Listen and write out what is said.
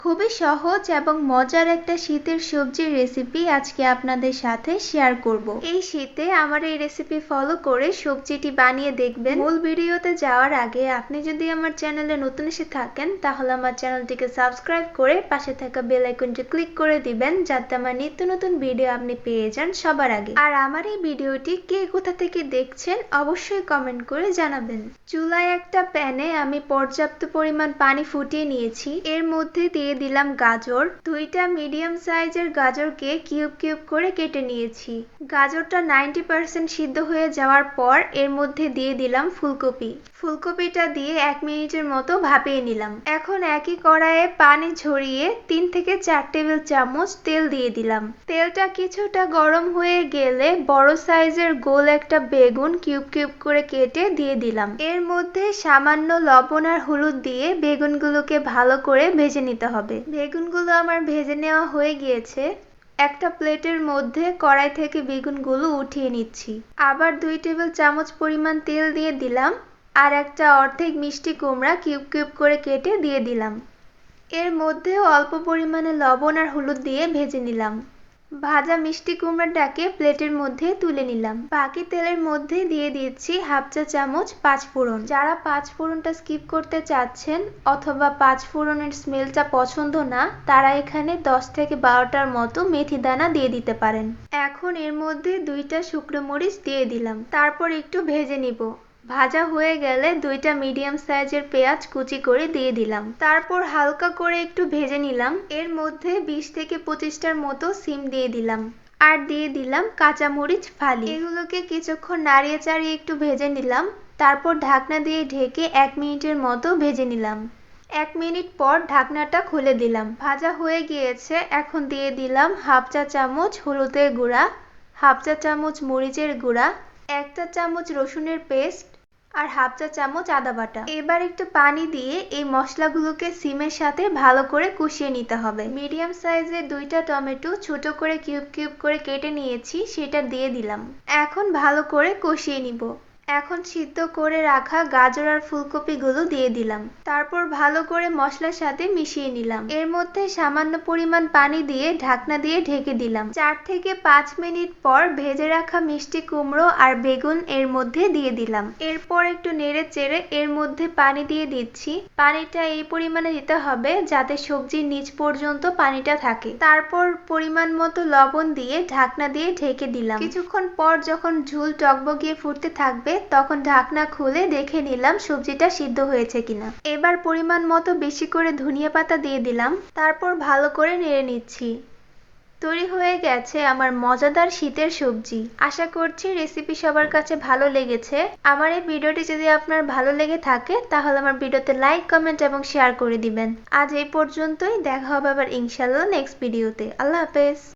খুবই সহজ এবং মজার একটা শীতের সবজির রেসিপি আজকে আপনাদের সাথে শেয়ার করব। এই শীতে আমার এই রেসিপি ফলো করে সবজিটি বানিয়ে দেখবেন। মূল ভিডিওতে যাওয়ার আগে আপনি যদি আমার চ্যানেলে নতুন এসে থাকেন তাহলে আমার চ্যানেলটিকে সাবস্ক্রাইব করে পাশে থাকা বেল আইকনটি ক্লিক করে দিবেন, যাতে আমার নিত্য নতুন ভিডিও আপনি পেয়ে যান সবার আগে। আর আমার এই ভিডিওটি কে কোথা থেকে দেখছেন অবশ্যই কমেন্ট করে জানাবেন। চুলায় একটা প্যানে আমি পর্যাপ্ত পরিমাণ পানি ফুটিয়ে নিয়েছি। এর মধ্যে দিয়ে দিলাম গাজর। দুইটা মিডিয়াম সাইজের গাজরকে কিউব কিউব করে কেটে নিয়েছি। গাজরটা 90% সিদ্ধ হয়ে যাওয়ার পর এর মধ্যে দিয়ে দিলাম ফুলকপি। ফুলকপিটা দিয়ে 1 মিনিটের মতো ভাপিয়ে নিলাম। এখন একই কড়াইয়ে পানি ঝরিয়ে 3 থেকে 4 টেবিল চামচ তেল দিয়ে দিলাম। তেলটা কিছুটা গরম হয়ে গেলে বড় সাইজের গোল একটা বেগুন কিউব কিউব করে কেটে দিয়ে দিলাম। এর মধ্যে সামান্য লবণ আর হলুদ দিয়ে বেগুনগুলোকে ভালো করে ভেজে নিতে হবে। বেগুনগুলো আমার ভেজে নেওয়া হয়ে গিয়েছে। একটা প্লেটের মধ্যে কড়াই থেকে বেগুনগুলো উঠিয়ে নিচ্ছি। আবার 2 টেবিল চামচ পরিমাণ তেল দিয়ে দিলাম আর একটা অর্ধেক মিষ্টি কুমড়া কিউব কিউব করে কেটে দিয়ে দিলাম। এর মধ্যেও অল্প পরিমাণে লবণ আর হলুদ দিয়ে ভেজে নিলাম। ভাজা মিষ্টি কুমড়াটাকে প্লেটের মধ্যে তুলে নিলাম। বাকি তেলের মধ্যে দিয়ে দিচ্ছি হাফ চা চামচ পাঁচফোড়ন। যারা পাঁচফোড়নটা স্কিপ করতে চাচ্ছেন অথবা পাঁচফোড়নের স্মেলটা পছন্দ না, তারা এখানে 10 থেকে 12টার মতো মেথি দানা দিয়ে দিতে পারেন। এখন এর মধ্যে 2টা শুকনো মরিচ দিয়ে দিলাম। তারপর একটু ভেজে নিব। ভাজা হয়ে গেলে 2টা মিডিয়াম সাইজের পেঁয়াজ কুচি করে দিয়ে দিলাম। তারপর হালকা করে একটু ভেজে নিলাম। এর মধ্যে 20 থেকে 25টার মতো সিম দিয়ে দিলাম আর দিয়ে দিলাম কাঁচা মরিচ ফালি। এগুলোকে কিছুক্ষণ নাড়িয়ে চাড়িয়ে একটু ভেজে নিলাম। তারপর ঢাকনা দিয়ে ঢেকে 1 মিনিটের মতো ভেজে নিলাম। 1 মিনিট পর ঢাকনাটা খুলে দিলাম। ভাজা হয়ে গিয়েছে। এখন দিয়ে দিলাম হাফ চা চামচ হলুদের গুঁড়া, হাফ চা চামচ মরিচের গুঁড়া, 1 চা চামচ রসুনের পেস্ট আর হাফ চা চামচ আদা বাটা। এবার একটু পানি দিয়ে এই মশলাগুলোকে সিমের সাথে ভালো করে কষিয়ে নিতে হবে। মিডিয়াম সাইজের 2টা টমেটো ছোট করে কিউব কিউব করে কেটে নিয়েছি, সেটা দিয়ে দিলাম। এখন ভালো করে কষিয়ে নিব। এখন সিদ্ধ করে রাখা গাজর আর ফুলকপিগুলো দিয়ে দিলাম। তারপর ভালো করে মশলার সাথে মিশিয়ে নিলাম। এর মধ্যে সামান্য পরিমাণ পানি দিয়ে ঢাকনা দিয়ে ঢেকে দিলাম। 4 থেকে 5 মিনিট পর ভেজে রাখা মিষ্টি কুমড়ো আর বেগুন এর মধ্যে দিয়ে দিলাম। এরপর একটু নেড়ে চেড়ে এর মধ্যে পানি দিয়ে দিচ্ছি। পানিটা এই পরিমাণে দিতে হবে যাতে সবজির নিচ পর্যন্ত পানিটা থাকে। তারপর পরিমাণ মতো লবণ দিয়ে ঢাকনা দিয়ে ঢেকে দিলাম। কিছুক্ষণ পর যখন ঝোল টকবগিয়ে ফুটতে থাকবে তখন ঢাকনা খুলে দেখে নিলাম সবজিটা সিদ্ধ হয়েছে কিনা। এবার পরিমাণ মতো বেশি করে ধনিয়া পাতা দিয়ে দিলাম। তারপর ভালো করে নেড়ে নিচ্ছি। তৈরি হয়ে গেছে আমার মজাদার শীতের সবজি। আশা করছি রেসিপি সবার কাছে ভালো লেগেছে। আমার এই ভিডিওটি যদি আপনার ভালো লেগে থাকে তাহলে আমার ভিডিওতে লাইক, কমেন্ট এবং শেয়ার করে দিবেন। আজ এই পর্যন্তই। দেখা হবে আবার ইনশাআল্লাহ নেক্সট ভিডিওতে। আল্লাহ হাফেজ।